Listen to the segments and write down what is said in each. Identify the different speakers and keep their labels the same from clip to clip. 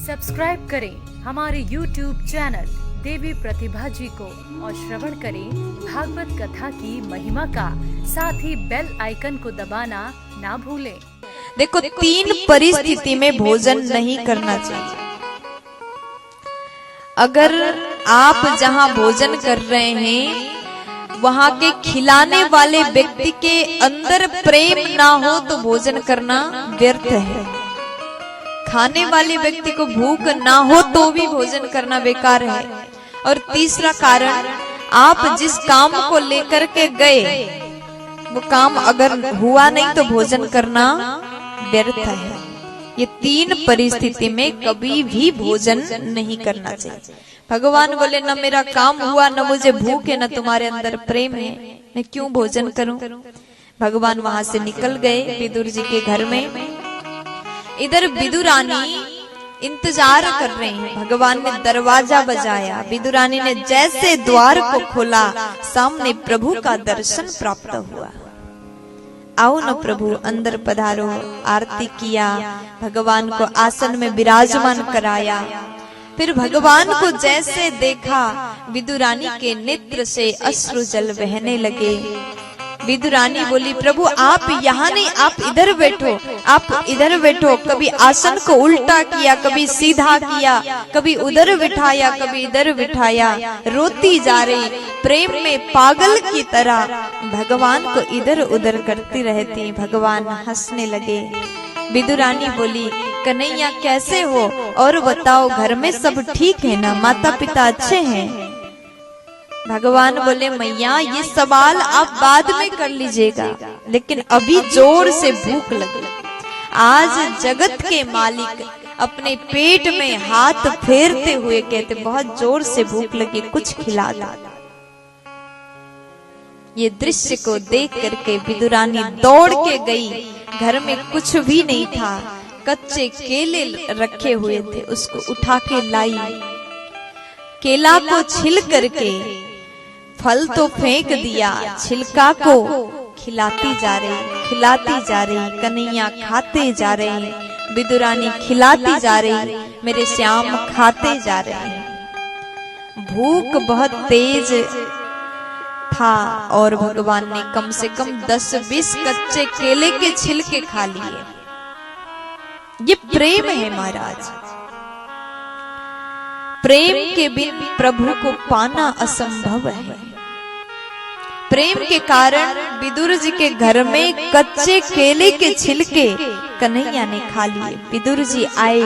Speaker 1: Subscribe करें हमारे YouTube channel देवी प्रतिभा जी को और श्रवण करें भागवत कथा की महिमा का। साथ ही बेल आइकन को दबाना ना भूलें।
Speaker 2: देखो, तीन परिस्थिति में भोजन नहीं करना चाहिए। अगर आप जहां भोजन कर रहे हैं वहां के खिलाने वाले व्यक्ति के अंदर प्रेम ना हो तो भोजन करना व्यर्थ है। खाने वाले व्यक्ति को भूख ना हो तो भी भोजन करना बेकार है। और तीसरा कारण, आप जिस काम को लेकर के गए वो काम अगर हुआ नहीं तो भोजन करना व्यर्थ है। ये तीन परिस्थिति में कभी भी भोजन नहीं करना चाहिए। भगवान बोले, न मेरा काम हुआ, न मुझे भूख है, न तुम्हारे अंदर प्रेम है, मैं क्यों भोजन करूं। भगवान वहां से निकल गए विदुर जी के घर में। इधर विदुरानी इंतजार कर रहे हैं। भगवान ने दरवाजा बजाया। विदुरानी ने जैसे द्वार को खोला, सामने प्रभु का दर्शन प्राप्त हुआ। आओ न प्रभु, अंदर पधारो। आरती किया, भगवान को आसन में विराजमान कराया। फिर भगवान को जैसे देखा, विदुरानी के नेत्र से अश्रु जल बहने लगे। विदुरानी बोली, प्रभु आप यहाँ नहीं, आप इधर बैठो, आप इधर बैठो। कभी आसन को उल्टा किया, कभी सीधा किया, कभी उधर बिठाया, कभी इधर बिठाया। रोती जा रही, प्रेम में पागल की तरह भगवान को इधर उधर करती रहती। भगवान हंसने लगे। विदुरानी बोली, कन्हैया कैसे हो, और बताओ घर में सब ठीक है ना, माता पिता अच्छे हैं। भगवान बोले, मैया ये सवाल आप बाद में कर लीजिएगा, लेकिन अभी जोर से भूख लगी। आज जगत के मालिक अपने पेट में हाथ फेरते हुए कहते, बहुत जोर से भूख लगी, कुछ खिला दो। ये दृश्य को देख करके विदुरानी दौड़ के गई। घर में कुछ भी नहीं था, कच्चे केले रखे हुए थे, उसको उठा के लाई। केला को छिल करके, फल तो फेंक दिया, छिलका को खिलाती जा रही, खिलाती जा रही। कन्हैया खाते जा रहे, विदुरानी खिलाती जा रही, मेरे श्याम खाते जा रहे। भूख बहुत तेज था और भगवान ने कम से कम 10-20 कच्चे केले के छिलके खा लिए। ये प्रेम है महाराज। प्रेम के बिन प्रभु को पाना असंभव है। प्रेम के कारण विदुर जी के घर में कच्चे केले के छिलके कन्हैया ने खा लिए। विदुर जी आए,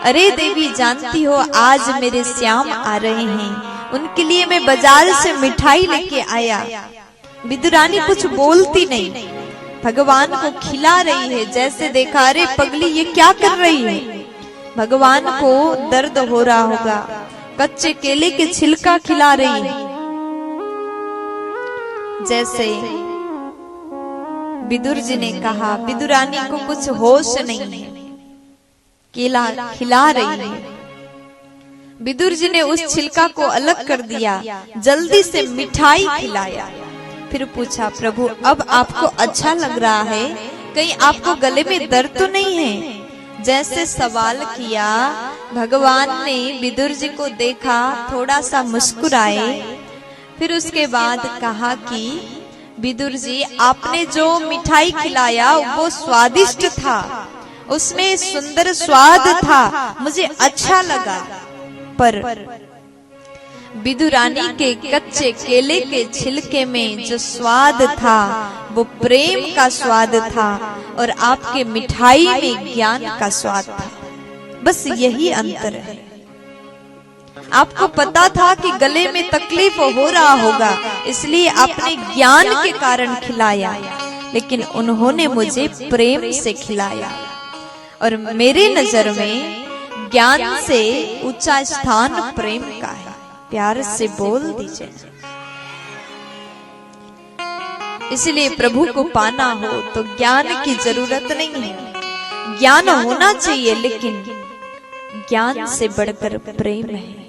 Speaker 2: अरे देवी जानती हो आज मेरे श्याम आ रहे हैं, उनके लिए मैं बाजार से मिठाई लेके आया। विदुरानी कुछ बोलती नहीं, भगवान को खिला रही है। जैसे देखा, अरे पगली ये क्या कर रही है। भगवान को दर्द हो रहा होगा, कच्चे केले के छिलका खिला रही है। जैसे विदुर जी ने कहा, विदुरानी को कुछ होश नहीं है, केला खिला रही है। विदुर जी ने उस छिलका को अलग कर दिया, जल्दी से मिठाई खिलाया। फिर पूछा, प्रभु अब आपको अच्छा लग रहा है, कहीं आपको गले में दर्द तो नहीं है। जैसे सवाल किया, भगवान ने विदुर जी को देखा, थोड़ा सा मुस्कुराए। फिर उसके बाद कहा कि विदुर जी आपने जो मिठाई खिलाया वो स्वादिष्ट था, उसमें सुंदर स्वाद था, मुझे अच्छा लगा। पर विदुरानी के कच्चे केले के छिलके में जो स्वाद था वो प्रेम का स्वाद था, और आपके मिठाई में ज्ञान का स्वाद था। बस यही अंतर है। आपको पता था कि गले में तकलीफ हो रहा होगा, इसलिए आपने ज्ञान के कारण खिलाया, लेकिन उन्होंने मुझे प्रेम से खिलाया। और मेरे नजर में ज्ञान से ऊंचा स्थान प्रेम का है। प्यार से बोल दीजिए। इसलिए प्रभु को पाना हो तो ज्ञान की जरूरत नहीं है। ज्ञान होना चाहिए, लेकिन ज्ञान से बढ़कर प्रेम है।